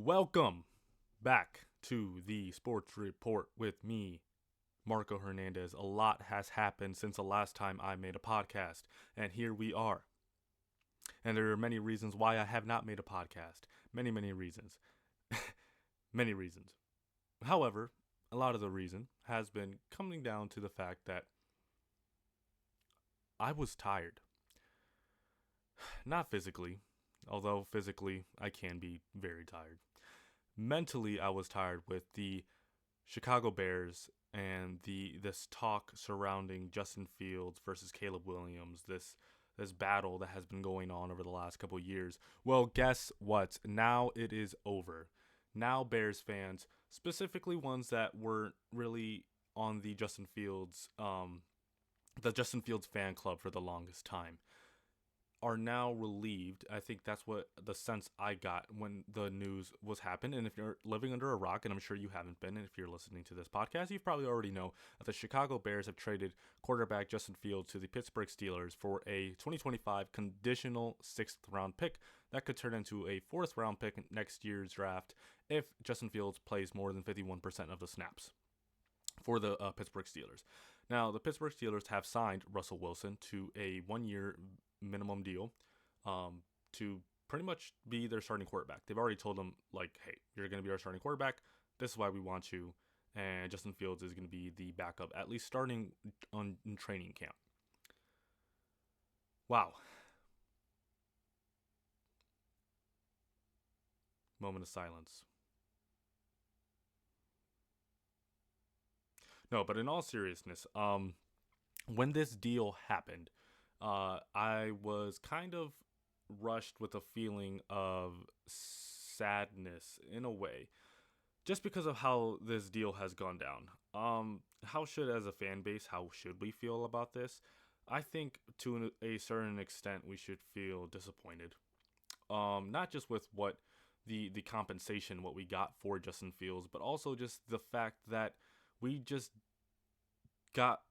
Welcome back to the Sports Report with me, Marco Hernandez. A lot has happened since the last time I made a podcast, and here we are. And there are many reasons why I have not made a podcast. Many reasons. Many reasons. However, a lot of the reason has been coming down to the fact that I was tired. Not physically, although physically I can be very tired. Mentally, I was tired with the Chicago Bears and the this talk surrounding Justin Fields versus Caleb Williams, this battle that has been going on over the last couple of years. Well, guess what? Now it is over. Now Bears fans, specifically ones that weren't really on the Justin Fields fan club for the longest time, are now relieved. I think that's what the sense I got when the news was happened. And if you're living under a rock, and I'm sure you haven't been, and if you're listening to this podcast, you probably already know that the Chicago Bears have traded quarterback Justin Fields to the Pittsburgh Steelers for a 2025 conditional sixth round pick that could turn into a fourth round pick next year's draft if Justin Fields plays more than 51% of the snaps for the Pittsburgh Steelers. Now, the Pittsburgh Steelers have signed Russell Wilson to a 1 year minimum deal to pretty much be their starting quarterback. They've already told him, like, hey, you're going to be our starting quarterback. This is why we want you. And Justin Fields is going to be the backup, at least starting in training camp. Wow. Moment of silence. No, but in all seriousness, when this deal happened, I was kind of rushed with a feeling of sadness in a way, just because of how this deal has gone down. How should, as a fan base, how should we feel about this? I think to a certain extent we should feel disappointed. Not just with what the compensation, what we got for Justin Fields, but also just the fact that we just got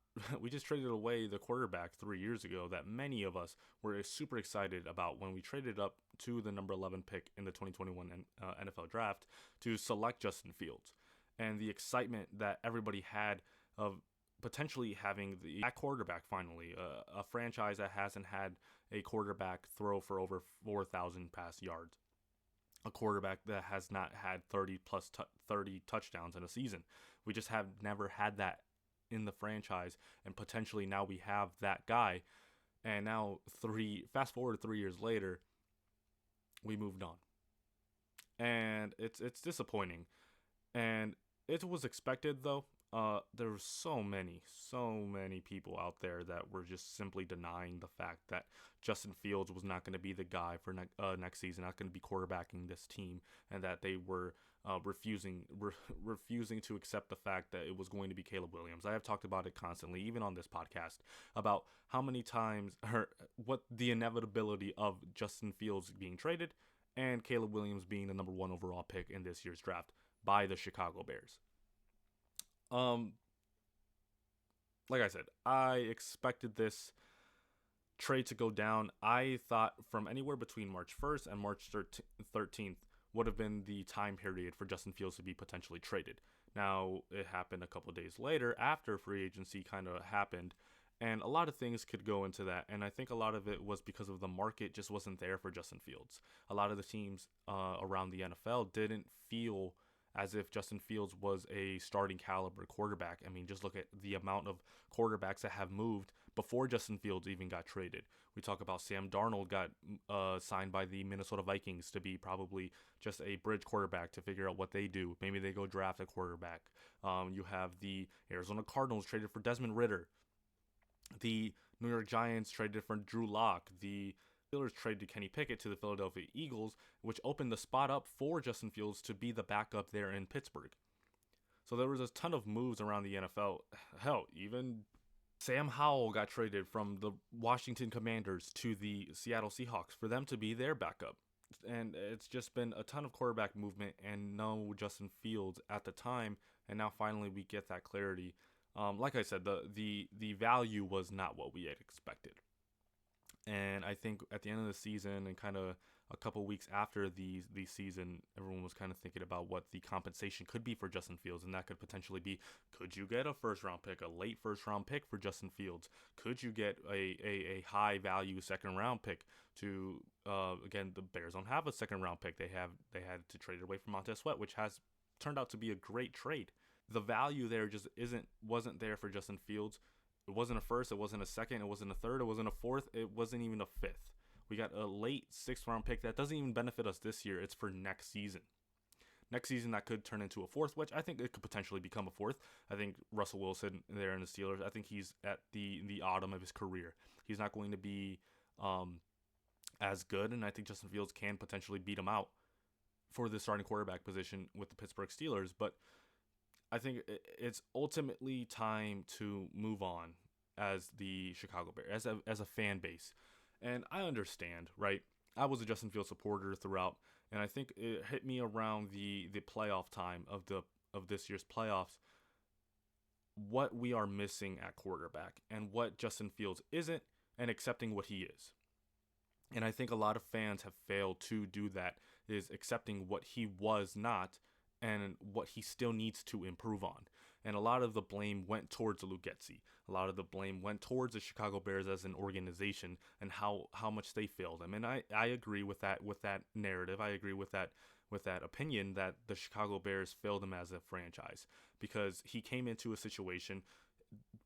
we just traded away the quarterback 3 years ago that many of us were super excited about when we traded up to the number 11 pick in the 2021 NFL draft to select Justin Fields. And the excitement that everybody had of potentially having that quarterback finally, a franchise that hasn't had a quarterback throw for over 4,000 pass yards, a quarterback that has not had 30 touchdowns in a season. We just have never had that in the franchise, and potentially now we have that guy. And now fast forward 3 years later, we moved on, and it's disappointing, and it was expected though. There were so many people out there that were just simply denying the fact that Justin Fields was not going to be the guy for next season, not going to be quarterbacking this team, and that they were refusing to accept the fact that it was going to be Caleb Williams. I have talked about it constantly, even on this podcast, about how many times, or what the inevitability of Justin Fields being traded and Caleb Williams being the number one overall pick in this year's draft by the Chicago Bears. Um, like I said, I expected this trade to go down. I thought from anywhere between March 1st and March 13th would have been the time period for Justin Fields to be potentially traded. Now, it happened a couple of days later after free agency kind of happened, and a lot of things could go into that. And I think a lot of it was because of the market just wasn't there for Justin Fields. A lot of the teams around the NFL didn't feel as if Justin Fields was a starting caliber quarterback. I mean, just look at the amount of quarterbacks that have moved before Justin Fields even got traded. We talk about Sam Darnold got signed by the Minnesota Vikings to be probably just a bridge quarterback to figure out what they do. Maybe they go draft a quarterback. You have the Arizona Cardinals traded for Desmond Ridder. The New York Giants traded for Drew Lock. The Steelers traded Kenny Pickett to the Philadelphia Eagles, which opened the spot up for Justin Fields to be the backup there in Pittsburgh. So there was a ton of moves around the NFL. Hell, even Sam Howell got traded from the Washington Commanders to the Seattle Seahawks for them to be their backup. And it's just been a ton of quarterback movement and no Justin Fields at the time. And now finally we get that clarity. Like I said, the value was not what we had expected. And I think at the end of the season and kind of a couple weeks after the season, everyone was kind of thinking about what the compensation could be for Justin Fields, and that could potentially be, could you get a first round pick, a late first round pick for Justin Fields? Could you get a high value second round pick to again, the Bears don't have a second round pick. They had to trade away from Montez Sweat, which has turned out to be a great trade. The value there just wasn't there for Justin Fields. It wasn't a first, it wasn't a second, it wasn't a third, it wasn't a fourth, it wasn't even a fifth. We got a late sixth round pick that doesn't even benefit us this year. It's for next season. Next season, that could turn into a fourth, which I think it could potentially become a fourth. I think Russell Wilson there in the Steelers, I think he's at the autumn of his career. He's not going to be as good, and I think Justin Fields can potentially beat him out for the starting quarterback position with the Pittsburgh Steelers. But I think it's ultimately time to move on as the Chicago Bears, as a fan base. And I understand, right? I was a Justin Fields supporter throughout, and I think it hit me around the playoff time of this year's playoffs, what we are missing at quarterback and what Justin Fields isn't, and accepting what he is. And I think a lot of fans have failed to do that, is accepting what he was not and what he still needs to improve on. And a lot of the blame went towards Luke Getsy. A lot of the blame went towards the Chicago Bears as an organization and how much they failed him. And I agree with that narrative. I agree with that opinion that the Chicago Bears failed him as a franchise, because he came into a situation,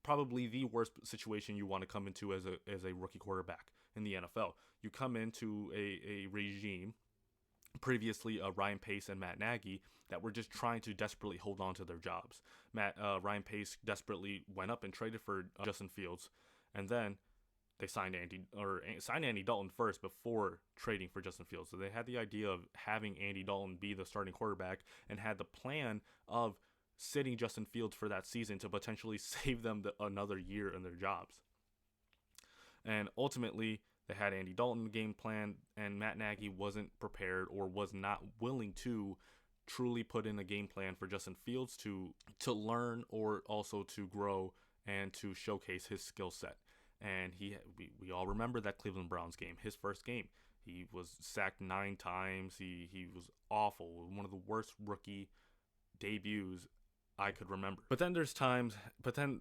probably the worst situation you want to come into as a rookie quarterback in the NFL. You come into a regime, previously Ryan Pace and Matt Nagy, that were just trying to desperately hold on to their jobs. Ryan Pace desperately went up and traded for Justin Fields, and then they signed Andy Dalton first before trading for Justin Fields. So they had the idea of having Andy Dalton be the starting quarterback, and had the plan of sitting Justin Fields for that season to potentially save them another year in their jobs. And ultimately, they had Andy Dalton game plan, and Matt Nagy wasn't prepared, or was not willing to truly put in a game plan for Justin Fields to learn, or also to grow and to showcase his skill set. And we all remember that Cleveland Browns game, his first game. He was sacked 9 times. He was awful. One of the worst rookie debuts I could remember. But then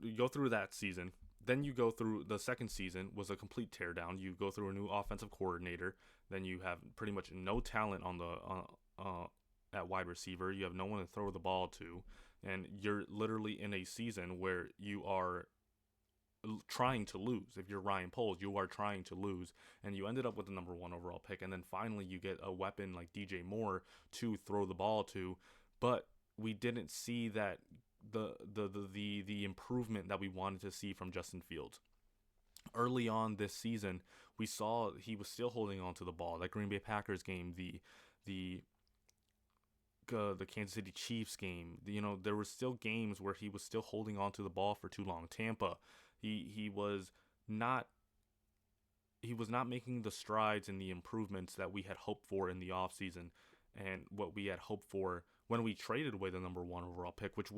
you go through that season. Then you go through the second season, was a complete teardown. You go through a new offensive coordinator. Then you have pretty much no talent on the at wide receiver. You have no one to throw the ball to, and you're literally in a season where you are trying to lose. If you're Ryan Poles, you are trying to lose, and you ended up with the number 1 overall pick. And then finally, you get a weapon like DJ Moore to throw the ball to, but we didn't see that the improvement that we wanted to see from Justin Fields. Early on this season, we saw he was still holding on to the ball. That Green Bay Packers game, the Kansas City Chiefs game, there were still games where he was still holding on to the ball for too long. Tampa, he was not making the strides and the improvements that we had hoped for in the offseason, and what we had hoped for when we traded away the number 1 overall pick, which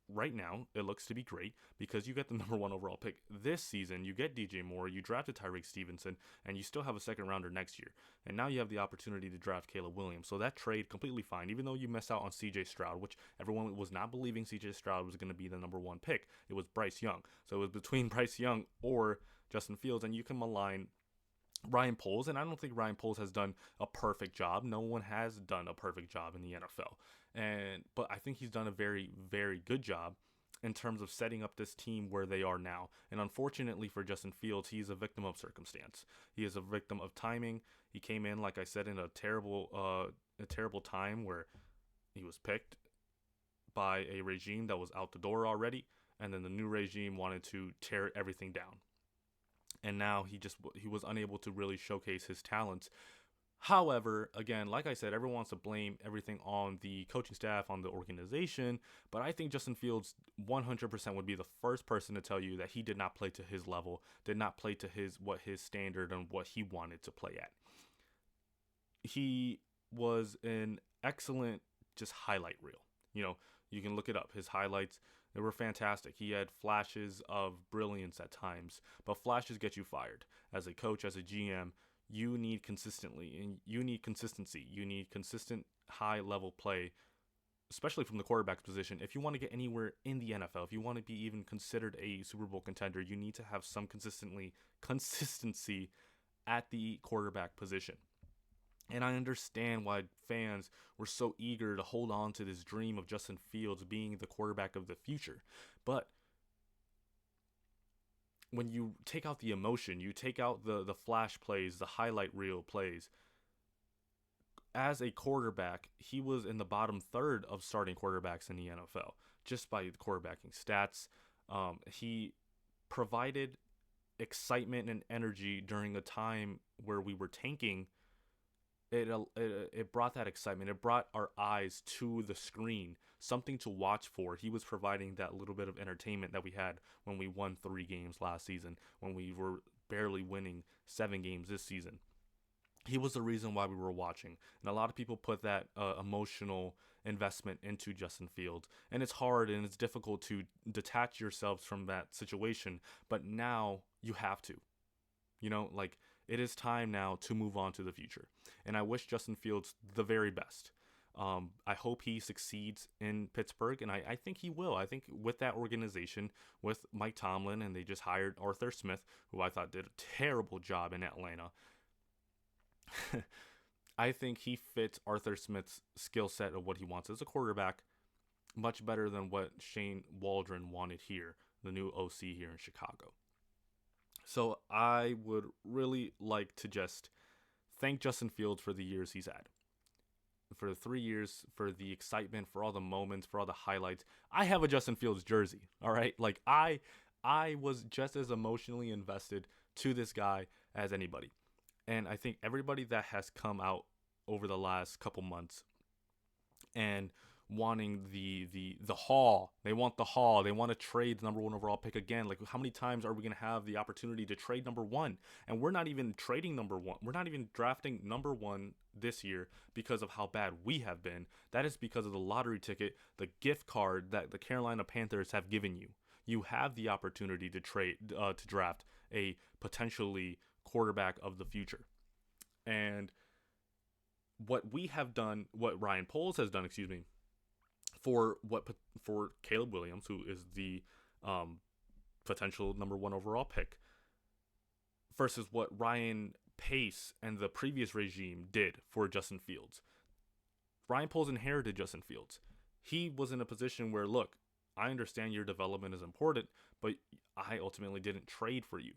right now it looks to be great, because you get the number 1 overall pick this season, you get DJ Moore, you drafted Tyreek Stevenson, and you still have a second rounder next year. And now you have the opportunity to draft Caleb Williams. So that trade, completely fine, even though you missed out on CJ Stroud, which everyone was not believing CJ Stroud was going to be the number 1 pick. It was Bryce Young. So it was between Bryce Young or Justin Fields, and you can malign Ryan Poles, and I don't think Ryan Poles has done a perfect job. No one has done a perfect job in the NFL. But I think he's done a very, very good job in terms of setting up this team where they are now. And unfortunately for Justin Fields, he's a victim of circumstance. He is a victim of timing. He came in, like I said, in a terrible time where he was picked by a regime that was out the door already, and then the new regime wanted to tear everything down. And now he was unable to really showcase his talents. However, again, like I said, everyone wants to blame everything on the coaching staff, on the organization, but I think Justin Fields 100% would be the first person to tell you that he did not play to his level, did not play to his standard and what he wanted to play at. He was an excellent just highlight reel. You can look it up. His highlights, they were fantastic. He had flashes of brilliance at times, but flashes get you fired. As a coach, as a GM, you need consistency. You need consistent high level play, especially from the quarterback position. If you want to get anywhere in the NFL, if you want to be even considered a Super Bowl contender, you need to have some consistency at the quarterback position. And I understand why fans were so eager to hold on to this dream of Justin Fields being the quarterback of the future. But when you take out the emotion, you take out the flash plays, the highlight reel plays, as a quarterback, he was in the bottom third of starting quarterbacks in the NFL just by the quarterbacking stats. He provided excitement and energy during a time where we were tanking. It brought that excitement. It brought our eyes to the screen, something to watch for. He was providing that little bit of entertainment that we had when we won 3 games last season, when we were barely winning 7 games this season. He was the reason why we were watching. And a lot of people put that emotional investment into Justin Fields. And it's hard and it's difficult to detach yourselves from that situation. But now you have to. It is time now to move on to the future. And I wish Justin Fields the very best. I hope he succeeds in Pittsburgh, and I think he will. I think with that organization, with Mike Tomlin, and they just hired Arthur Smith, who I thought did a terrible job in Atlanta. I think he fits Arthur Smith's skill set of what he wants as a quarterback much better than what Shane Waldron wanted here, the new OC here in Chicago. So I would really like to just thank Justin Fields for the years he's had. For the 3 years, for the excitement, for all the moments, for all the highlights. I have a Justin Fields jersey, all right? I was just as emotionally invested to this guy as anybody. And I think everybody that has come out over the last couple months and wanting the haul, they want the haul, they want to trade the number 1 overall pick again. Like, how many times are we going to have the opportunity to trade number 1? And we're not even trading number 1. We're not even drafting number 1 this year because of how bad we have been. That is because of the lottery ticket, the gift card that the Carolina Panthers have given you. You have the opportunity to to draft a potentially quarterback of the future. And what we have done, what Ryan Poles has done, for Caleb Williams, who is the potential number 1 overall pick, versus what Ryan Pace and the previous regime did for Justin Fields. Ryan Poles inherited Justin Fields. He was in a position where, look, I understand your development is important, but I ultimately didn't trade for you.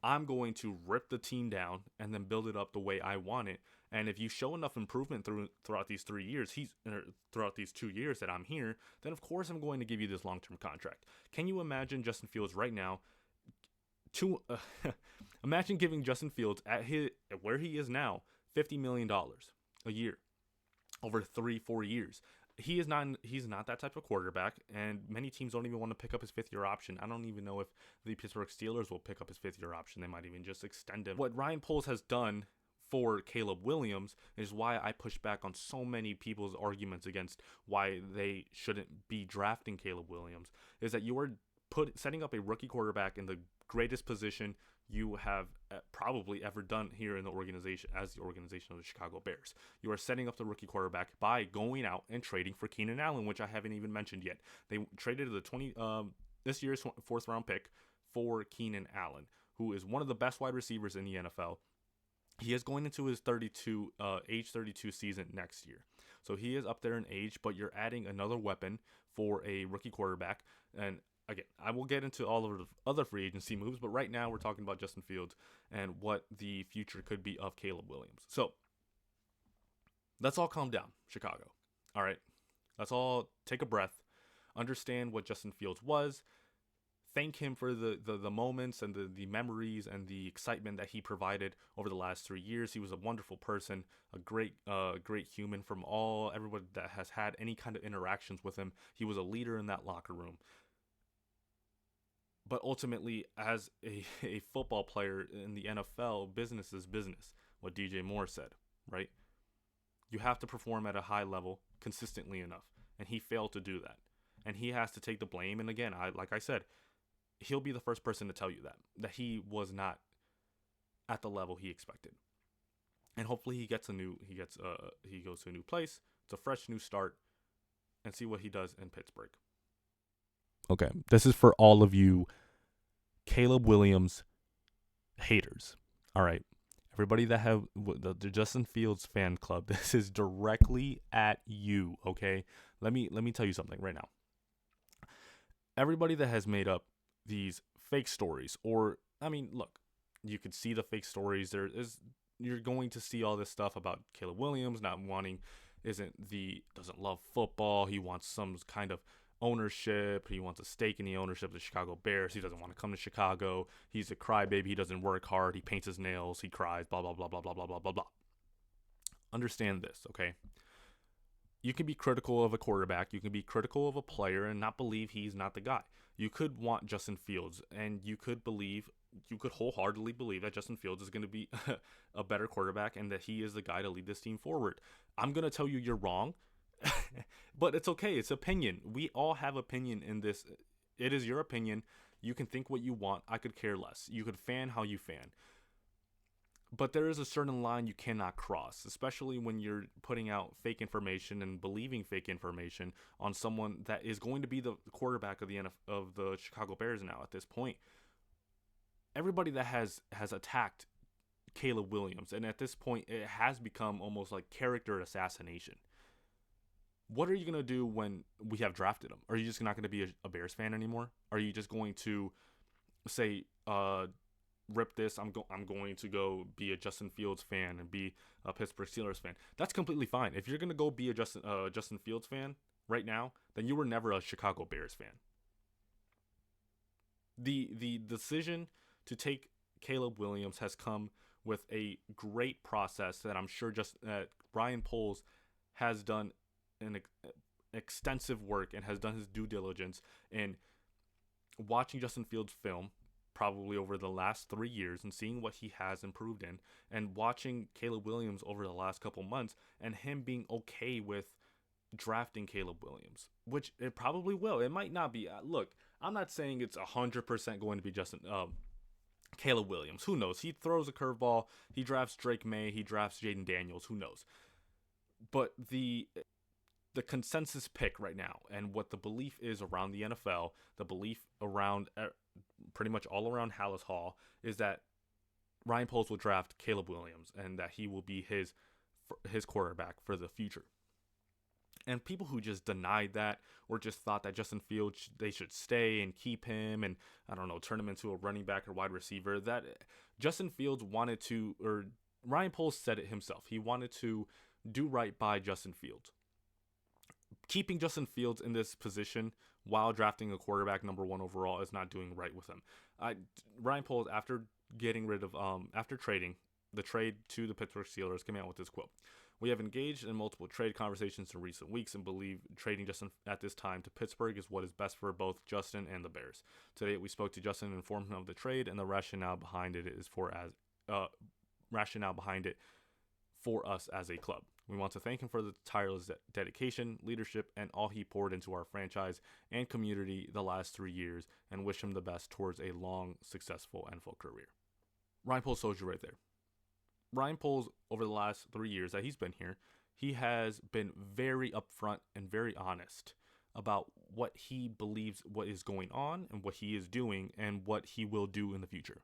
I'm going to rip the team down and then build it up the way I want it. And if you show enough improvement throughout these 3 years, throughout these 2 years that I'm here, then of course I'm going to give you this long-term contract. Can you imagine Justin Fields right now? Imagine giving Justin Fields at where he is now $50 million a year over 3-4 years. He's not that type of quarterback, and many teams don't even want to pick up his 5th-year option. I don't even know if the Pittsburgh Steelers will pick up his 5th-year option. They might even just extend him. What Ryan Poles has done for Caleb Williams is why I push back on so many people's arguments against why they shouldn't be drafting Caleb Williams, is that you are setting up a rookie quarterback in the greatest position you have probably ever done here in the organization, as the organization of the Chicago Bears. You are setting up the rookie quarterback by going out and trading for Keenan Allen, which I haven't even mentioned yet. They traded this year's 4th round pick for Keenan Allen, who is one of the best wide receivers in the NFL. He is going into his age 32 season next year. So he is up there in age, but you're adding another weapon for a rookie quarterback. And again, I will get into all of the other free agency moves, but right now we're talking about Justin Fields and what the future could be of Caleb Williams. So let's all calm down, Chicago. All right? Let's all take a breath, understand what Justin Fields was, thank him for the moments and the memories and the excitement that he provided over the last 3 years. He was a wonderful person, a great human. From everyone that has had any kind of interactions with him, he was a leader in that locker room. But ultimately, as a football player in the NFL, business is business, what DJ Moore said, right? You have to perform at a high level consistently enough, and he failed to do that. And he has to take the blame. And again, like I said, he'll be the first person to tell you that he was not at the level he expected. and hopefully he goes to a new place. It's a fresh new start, and see what he does in Pittsburgh. Okay, this is for all of you Caleb Williams haters. All right, everybody that have the Justin Fields fan club, this is directly at you. Okay, let me tell you something right now. Everybody that has made up these fake stories, or I mean, look, you could see the fake stories. You're going to see all this stuff about Caleb Williams not wanting, doesn't love football. He wants some kind of ownership. He wants a stake in the ownership of the Chicago Bears. He doesn't want to come to Chicago. He's a crybaby. He doesn't work hard. He paints his nails. He cries. Blah blah blah blah blah blah blah blah blah. Understand this, okay? You can be critical of a quarterback. You can be critical of a player and not believe he's not the guy. You could want Justin Fields, and you could wholeheartedly believe that Justin Fields is going to be a better quarterback and that he is the guy to lead this team forward. I'm going to tell you you're wrong, but it's okay. It's opinion. We all have opinion in this. It is your opinion. You can think what you want. I could care less. You could fan how you fan. But there is a certain line you cannot cross, especially when you're putting out fake information and believing fake information on someone that is going to be the quarterback of the Chicago Bears now at this point. Everybody that has attacked Caleb Williams, and at this point it has become almost like character assassination. What are you going to do when we have drafted him? Are you just not going to be a Bears fan anymore? Are you just going to say, rip this, I'm going to go be a Justin Fields fan and be a Pittsburgh Steelers fan? That's completely fine. If you're going to go be a Justin Fields fan right now, then you were never a Chicago Bears fan. The decision to take Caleb Williams has come with a great process that I'm sure Ryan Poles has done an extensive work and has done his due diligence in watching Justin Fields film probably over the last 3 years and seeing what he has improved in, and watching Caleb Williams over the last couple months and him being okay with drafting Caleb Williams, which it probably will. It might not be. Look, I'm not saying it's 100% going to be Caleb Williams. Who knows? He throws a curveball. He drafts Drake May. He drafts Jaden Daniels. Who knows? But the consensus pick right now, and what the belief is around the NFL, the belief around pretty much all around Hallis Hall, is that Ryan Poles will draft Caleb Williams and that he will be his quarterback for the future. And people who just denied that, or just thought that Justin Fields, they should stay and keep him and, I don't know, turn him into a running back or wide receiver, that Justin Fields wanted to, or Ryan Poles said it himself, he wanted to do right by Justin Fields. Keeping Justin Fields in this position while drafting a quarterback number 1 overall is not doing right with him. Ryan Poles, after trading the trade to the Pittsburgh Steelers, came out with this quote: "We have engaged in multiple trade conversations in recent weeks and believe trading Justin at this time to Pittsburgh is what is best for both Justin and the Bears. Today, we spoke to Justin and informed him of the trade, and the rationale behind it for us as a club. We want to thank him for the tireless dedication, leadership, and all he poured into our franchise and community the last 3 years, and wish him the best towards a long, successful NFL career." Ryan Poles told you right there. Ryan Poles, over the last 3 years that he's been here, he has been very upfront and very honest about what he believes what is going on and what he is doing and what he will do in the future.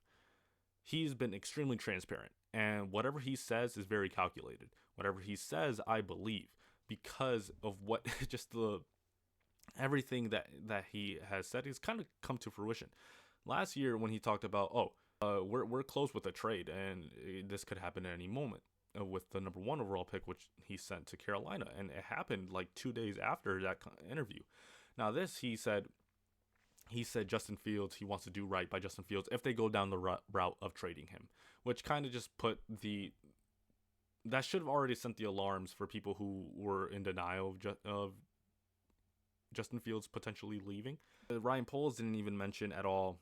He's been extremely transparent, and whatever he says is very calculated. Whatever he says, I believe, because of what everything that he has said has kind of come to fruition. Last year, when he talked about, we're close with a trade, and this could happen at any moment with the number 1 overall pick, which he sent to Carolina, and it happened like 2 days after that interview. Now, this he said Justin Fields, he wants to do right by Justin Fields if they go down the route of trading him, which kind of just that should have already sent the alarms for people who were in denial of Justin Fields potentially leaving. Ryan Poles didn't even mention at all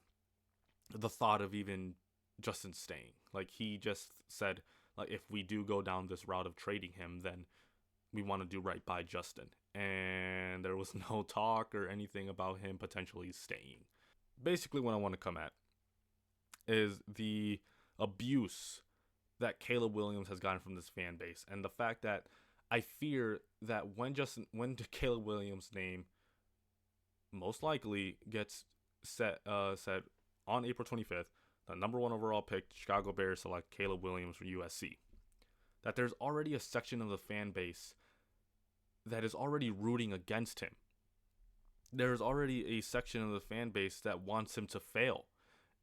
the thought of even Justin staying. Like, he just said, like, if we do go down this route of trading him, then we want to do right by Justin. And there was no talk or anything about him potentially staying. Basically, what I want to come at is the abuse that Caleb Williams has gotten from this fan base, and the fact that I fear that when Caleb Williams' name most likely gets set on April 25th, the number one overall pick, Chicago Bears select Caleb Williams from USC. That there's already a section of the fan base that is already rooting against him. There's already a section of the fan base that wants him to fail.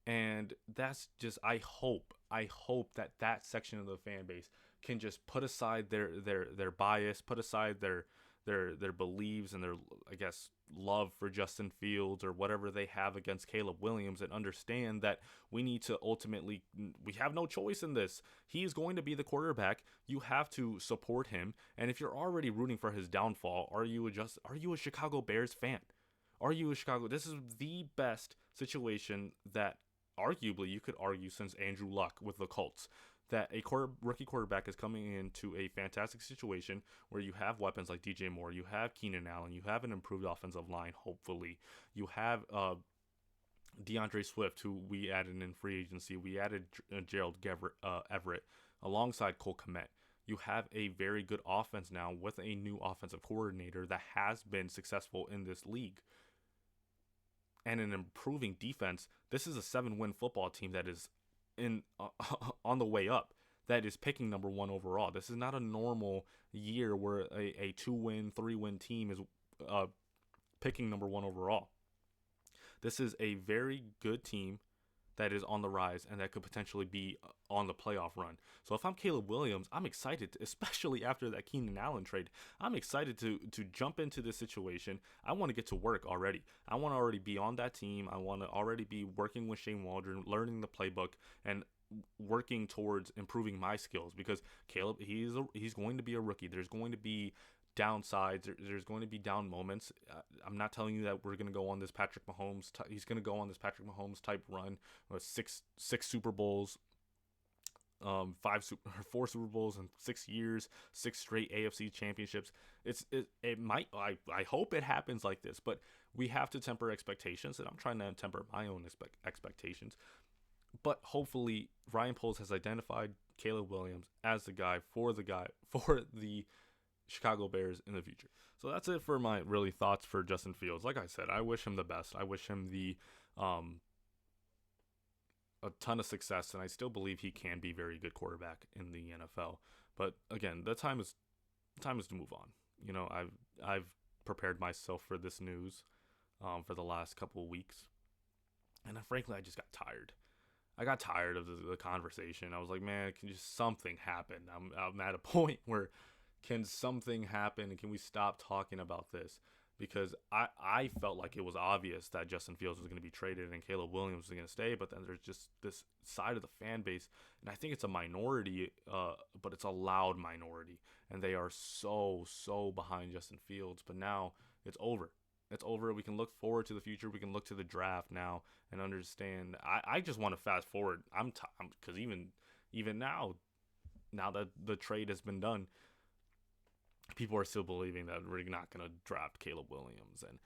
And that's just, I hope that that section of the fan base can just put aside their bias, put aside their beliefs and their, I guess, love for Justin Fields or whatever they have against Caleb Williams, and understand that we need to ultimately, we have no choice in this. He is going to be the quarterback. You have to support him. And if you're already rooting for his downfall, are you a Chicago Bears fan? Are you a Chicago? This is the best situation that arguably you could argue since Andrew Luck with the Colts, that a rookie quarterback is coming into a fantastic situation where you have weapons like DJ Moore, you have Keenan Allen, you have an improved offensive line, hopefully. You have DeAndre Swift, who we added in free agency. We added Gerald Everett alongside Cole Kmet. You have a very good offense now with a new offensive coordinator that has been successful in this league. And an improving defense. This is a 7-win football team that is on the way up, that is picking number one overall. This is not a normal year where a 2-win, 3-win team is picking number one overall. This is a very good team that is on the rise and that could potentially be on the playoff run. So if I'm Caleb Williams, I'm excited, especially after that Keenan Allen trade. I'm excited to jump into this situation. I want to get to work already. I want to already be on that team. I want to already be working with Shane Waldron, learning the playbook, and working towards improving my skills, because Caleb, he's going to be a rookie. There's going to be downsides. There's going to be down moments. I'm not telling you that we're going to go on this Patrick Mahomes. He's going to go on this Patrick Mahomes type run with six Super Bowls, 4 Super Bowls in 6 years, 6 straight AFC championships. It might. I hope it happens like this, but we have to temper expectations, and I'm trying to temper my own expectations. But hopefully, Ryan Poles has identified Caleb Williams as the guy for the Chicago Bears in the future. So that's it for my really thoughts for Justin Fields. Like I said, I wish him the best. I wish him a ton of success, and I still believe he can be a very good quarterback in the NFL. But again, the time is to move on. You know, I've prepared myself for this news for the last couple of weeks, and frankly, I just got tired. I got tired of the conversation. I was like, man, can just something happen? I'm at a point where, can something happen, and can we stop talking about this? Because I felt like it was obvious that Justin Fields was going to be traded and Caleb Williams was going to stay, but then there's just this side of the fan base, and I think it's a minority, but it's a loud minority, and they are so behind Justin Fields. But now it's over. It's over. We can look forward to the future. We can look to the draft now and understand. I just want to fast forward. Because even now that the trade has been done, people are still believing that we're not going to draft Caleb Williams. And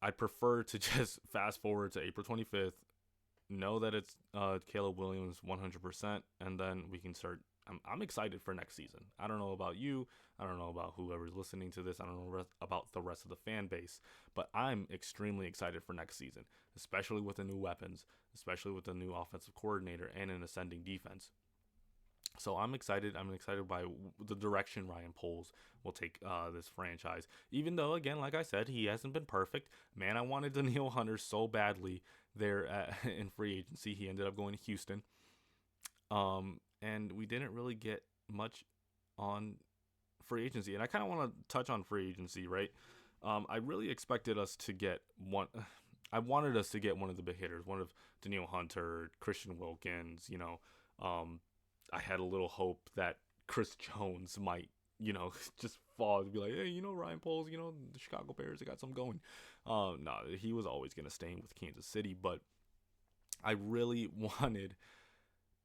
I prefer to just fast forward to April 25th, know that it's Caleb Williams 100%, and then we can start. I'm excited for next season. I don't know about you. I don't know about whoever's listening to this. I don't know about the rest of the fan base, but I'm extremely excited for next season, especially with the new weapons, especially with the new offensive coordinator and an ascending defense. So I'm excited. I'm excited by the direction Ryan Poles will take this franchise. Even though, again, like I said, he hasn't been perfect. Man, I wanted Danielle Hunter so badly there in free agency. He ended up going to Houston. And we didn't really get much on free agency. And I kind of want to touch on free agency, right? I really expected us to get one. I wanted us to get one of the big hitters, one of Danielle Hunter, Christian Wilkins, I had a little hope that Chris Jones might, just fall and be like, hey, Ryan Poles, the Chicago Bears, they got something going. No, he was always going to stay with Kansas City, but I really wanted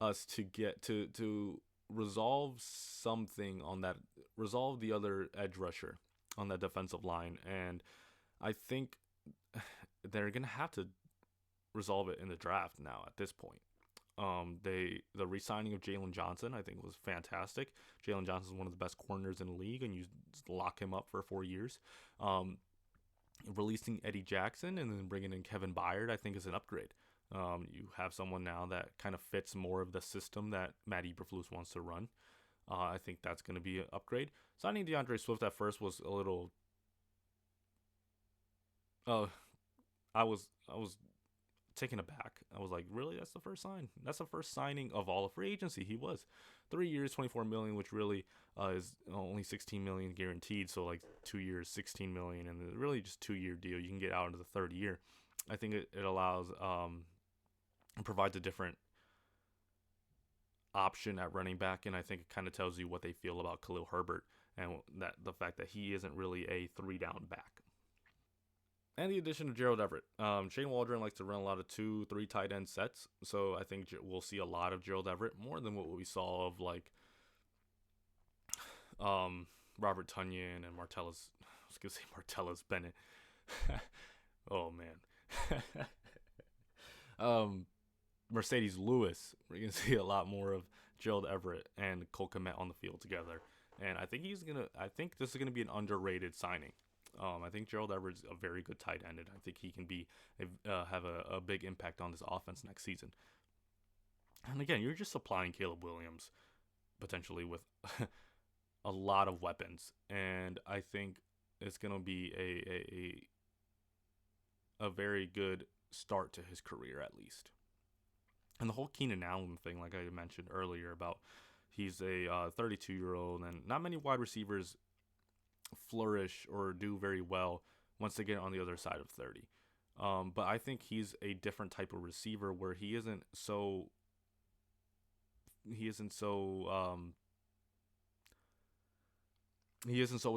us to get to resolve something on that, resolve the other edge rusher on that defensive line. And I think they're going to have to resolve it in the draft now at this point. The re-signing of Jalen Johnson I think was fantastic. Jalen Johnson is one of the best corners in the league, and you lock him up for 4 years. Um, Releasing Eddie Jackson and then bringing in Kevin Byard, I think, is an upgrade. You have someone now that kind of fits more of the system that Matt Eberflus wants to run. I think that's going to be an upgrade. Signing DeAndre Swift at first was a little. Uh, I was taken aback. I was like, really? That's the first sign? That's the first signing of all of free agency. He was 3 years, 24 million, which really is only 16 million guaranteed. So like 2 years, 16 million, and really just 2 year deal. You can get out into the third year. I think it allows it provides a different option at running back, and I think it kind of tells you what they feel about Khalil Herbert and that the fact that he isn't really a 3 down back. And the addition of Gerald Everett. Shane Waldron likes to run a lot of 2, 3 tight end sets, so I think we'll see a lot of Gerald Everett, more than what we saw of like Robert Tunyon and Martellus. I was gonna say Martellus Bennett. Oh man. Mercedes Lewis. We're gonna see a lot more of Gerald Everett and Cole Kmet on the field together, and I think I think this is gonna be an underrated signing. I think Gerald Everett's a very good tight end, and I think he can have a big impact on this offense next season. And again, you're just supplying Caleb Williams potentially with a lot of weapons, and I think it's gonna be a very good start to his career at least. And the whole Keenan Allen thing, like I mentioned earlier, about he's a 32-year-old, and not many wide receivers flourish or do very well once they get on the other side of 30. But I think he's a different type of receiver where he isn't so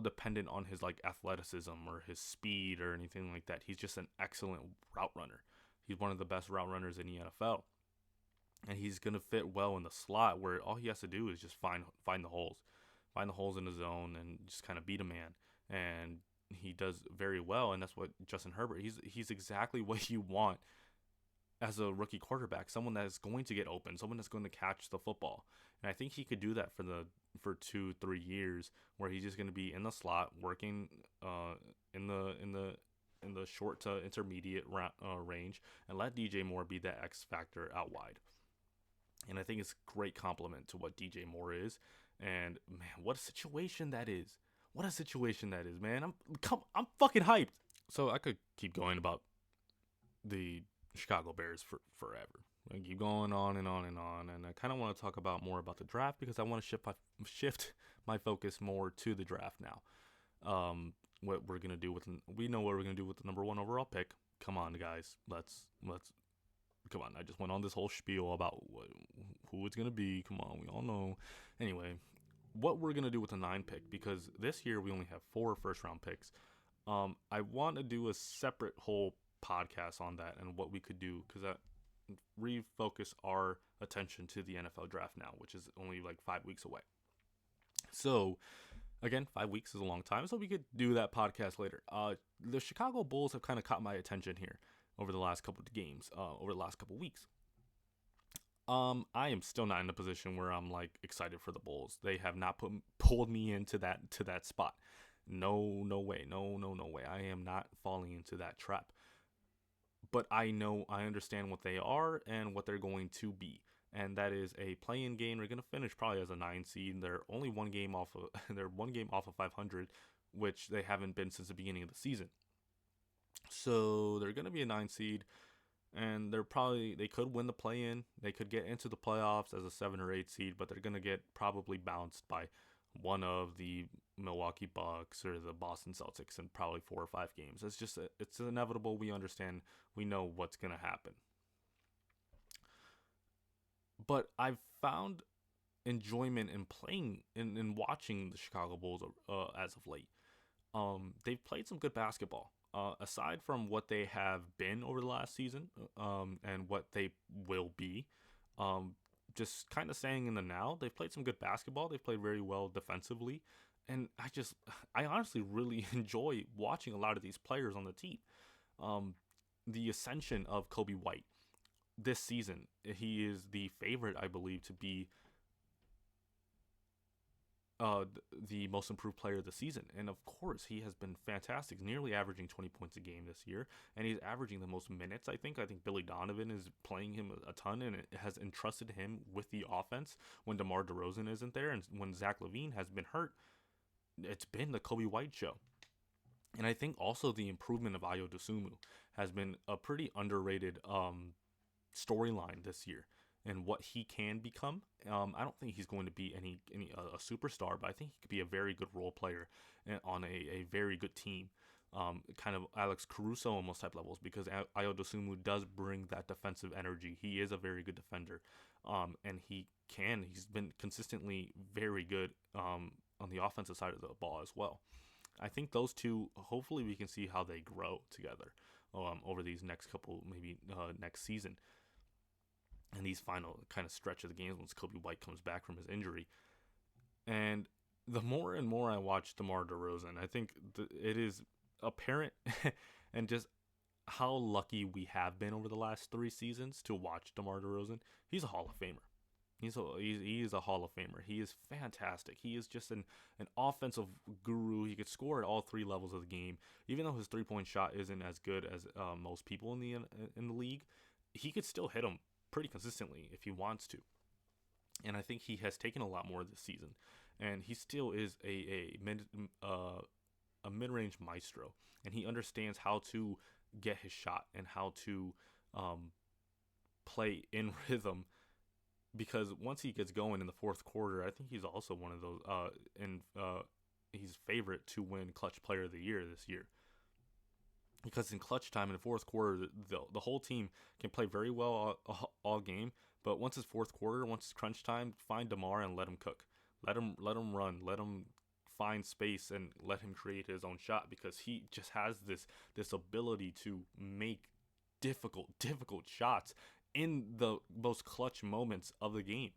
dependent on his like athleticism or his speed or anything like that. He's just an excellent route runner. He's one of the best route runners in the NFL. And he's going to fit well in the slot where all he has to do is just find the holes. Find the holes in the zone and just kind of beat a man. And he does very well, and that's what Justin Herbert, he's exactly what you want as a rookie quarterback, someone that is going to get open, someone that's going to catch the football. And I think he could do that for 2-3 years, where he's just going to be in the slot working in the short to intermediate range, and let DJ Moore be that X factor out wide. And I think it's a great compliment to what DJ Moore is. And man, what a situation that is. What a situation that is, man. I'm fucking hyped. So I could keep going about the Chicago Bears for forever. I keep going on and on and on. And I kind of want to talk about more about the draft, because I want to shift my focus more to the draft now. What we're gonna do we know what we're gonna do with the number 1 overall pick. Come on, guys. Let's come on. I just went on this whole spiel about who it's going to be. Come on. We all know. Anyway, what we're going to do with the 9 pick, because this year we only have 4 first-round picks. I want to do a separate whole podcast on that and what we could do, because that refocus our attention to the NFL draft now, which is only like 5 weeks away. So, again, 5 weeks is a long time, so we could do that podcast later. The Chicago Bulls have kind of caught my attention here over the last couple of games, over the last couple of weeks. I am still not in a position where I'm like excited for the Bulls. They have not pulled me into that spot. No way. No way. I am not falling into that trap. But I understand what they are and what they're going to be. And that is a play-in game. They're going to finish probably as a 9 seed. They're only one game off of 500, which they haven't been since the beginning of the season. So they're going to be a 9 seed, and they could win the play-in. They could get into the playoffs as a 7 or 8 seed, but they're going to get probably bounced by one of the Milwaukee Bucks or the Boston Celtics in probably 4 or 5 games. It's inevitable. We understand. We know what's going to happen. But I've found enjoyment in playing in watching the Chicago Bulls as of late. They've played some good basketball. Aside from what they have been over the last season, and what they will be, just kind of staying in the now, they've played some good basketball. They've played very well defensively, and I honestly really enjoy watching a lot of these players on the team. The ascension of Kobe White, this season, he is the favorite, I believe, to be the most improved player of the season. And of course, he has been fantastic, nearly averaging 20 points a game this year. And he's averaging the most minutes, I think. I think Billy Donovan is playing him a ton, and it has entrusted him with the offense when DeMar DeRozan isn't there. And when Zach LaVine has been hurt, it's been the Kobe White show. And I think also the improvement of Ayo Dosunmu has been a pretty underrated storyline this year and what he can become. I don't think he's going to be a superstar, but I think he could be a very good role player on a very good team. Kind of Alex Caruso almost type levels, because Ayo Dosunmu does bring that defensive energy. He is a very good defender, and he's been consistently very good on the offensive side of the ball as well. I think those two, hopefully we can see how they grow together over these next couple, maybe next season, and these final kind of stretch of the games once Kobe White comes back from his injury. And the more and more I watch DeMar DeRozan, I think it is apparent and just how lucky we have been over the last 3 seasons to watch DeMar DeRozan. He's a Hall of Famer. He is a Hall of Famer. He is fantastic. He is just an offensive guru. He could score at all 3 levels of the game. Even though his 3-point shot isn't as good as most people in the league, he could still hit them pretty consistently if he wants to. And I think he has taken a lot more this season. And he still is a mid-range maestro. And he understands how to get his shot and how to play in rhythm. Because once he gets going in the fourth quarter, I think he's also one of those, he's favorite to win Clutch Player of the Year this year. Because in clutch time in the fourth quarter, the whole team can play very well all game. But once it's fourth quarter, once it's crunch time, find DeMar and let him cook. Let him run. Let him find space and let him create his own shot, because he just has this ability to make difficult shots in the most clutch moments of the game.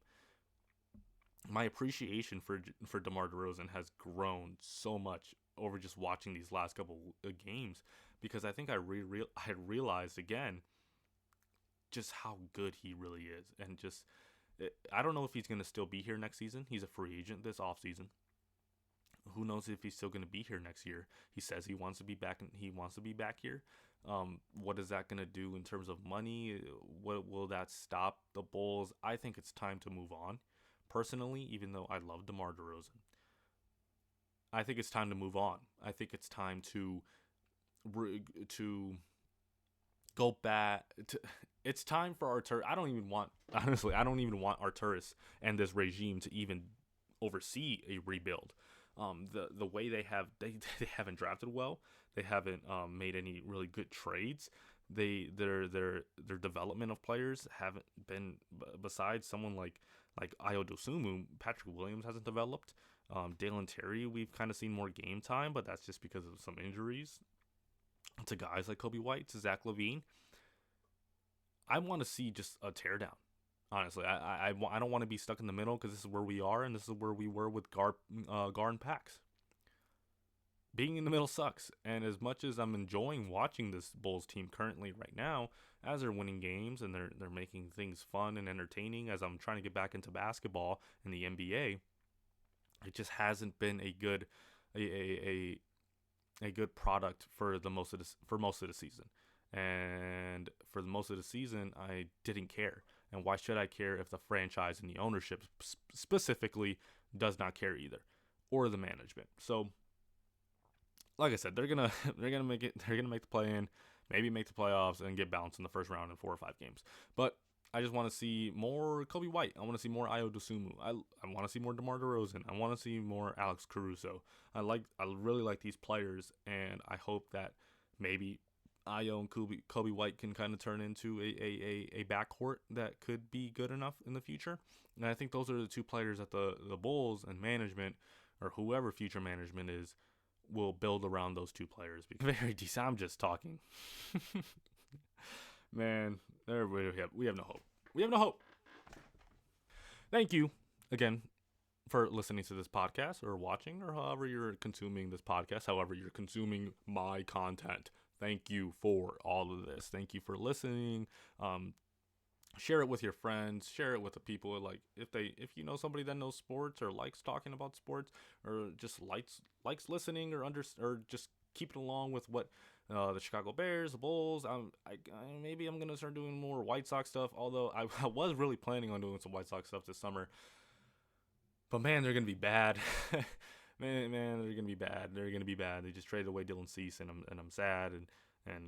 My appreciation for DeMar DeRozan has grown so much over just watching these last couple of games, because I think I realized again just how good he really is. And just, I don't know if he's going to still be here next season. He's a free agent this offseason. Who knows if he's still going to be here next year? He says he wants to be back, and he wants to be back here. What is that going to do in terms of money? What will that stop the Bulls? I think it's time to move on. Personally, even though I love DeMar DeRozan, I think it's time to move on. I think it's time to go back. It's time for Arturas. I don't even want Arturas and this regime to even oversee a rebuild. The way they haven't drafted well. They haven't made any really good trades. Their development of players haven't been, besides someone like Ayo Dosunmu. Patrick Williams hasn't developed. Dalen Terry, we've kind of seen more game time, but that's just because of some injuries to guys like Kobe White, to Zach LaVine. I want to see just a teardown. Honestly, I don't want to be stuck in the middle, because this is where we are, and this is where we were with Gar and Pax. Being in the middle sucks, and as much as I'm enjoying watching this Bulls team currently right now, as they're winning games and they're making things fun and entertaining, as I'm trying to get back into basketball and the NBA, it just hasn't been a good product for most of the season. And for most of the season, I didn't care. And why should I care if the franchise and the ownership specifically does not care either, or the management? So, like I said, they're gonna make it. They're gonna make the play-in, maybe make the playoffs, and get bounced in the first round in 4 or 5 games. But I just want to see more Kobe White. I want to see more Ayo Dosunmu. I want to see more DeMar DeRozan. I want to see more Alex Caruso. I really like these players, and I hope that maybe Ayo and Kobe White can kind of turn into a backcourt that could be good enough in the future. And I think those are the 2 players that the Bulls and management, or whoever future management is, will build around those 2 players. Because very decent. I'm just talking. Man, we have no hope. We have no hope. Thank you again for listening to this podcast, or watching, or however you're consuming this podcast, however you're consuming my content. Thank you for all of this. Thank you for listening. share it with your friends, share it with the people, like if you know somebody that knows sports or likes talking about sports, or just likes listening, or just keeping along with what the Chicago Bears, the Bulls. Maybe I'm gonna start doing more White Sox stuff. Although I was really planning on doing some White Sox stuff this summer, but man, they're gonna be bad. Man, they're gonna be bad. They're gonna be bad. They just traded away Dylan Cease, and I'm sad, and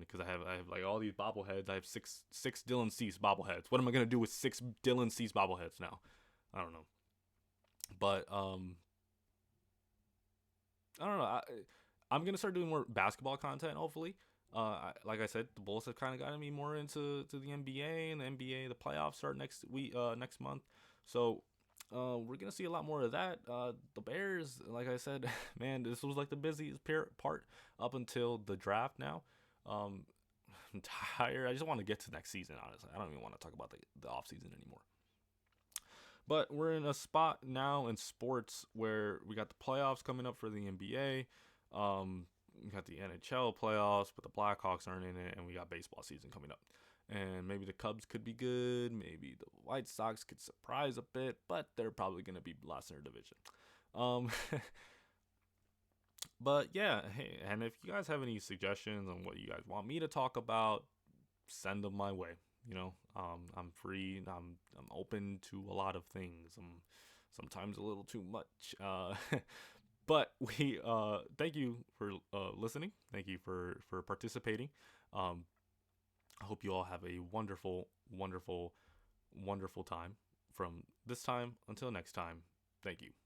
because I have like all these bobbleheads. I have six Dylan Cease bobbleheads. What am I gonna do with six Dylan Cease bobbleheads now? I don't know. But I don't know. I'm gonna start doing more basketball content. Hopefully, like I said, the Bulls have kind of gotten me more into the NBA, and the NBA, the playoffs start next week, next month. So we're gonna see a lot more of that. The Bears, like I said, man, this was like the busiest part up until the draft. Now, um, I'm tired. I just want to get to next season. Honestly, I don't even want to talk about the off season anymore. But we're in a spot now in sports where we got the playoffs coming up for the NBA. We got the NHL playoffs, but the Blackhawks aren't in it, and we got baseball season coming up. And maybe the Cubs could be good. Maybe the White Sox could surprise a bit, but they're probably going to be last in their division. Um, but yeah, hey, and if you guys have any suggestions on what you guys want me to talk about, send them my way. I'm free. I'm open to a lot of things. I'm sometimes a little too much. But we thank you for listening. Thank you for participating. Um, I hope you all have a wonderful, wonderful, wonderful time from this time until next time. Thank you.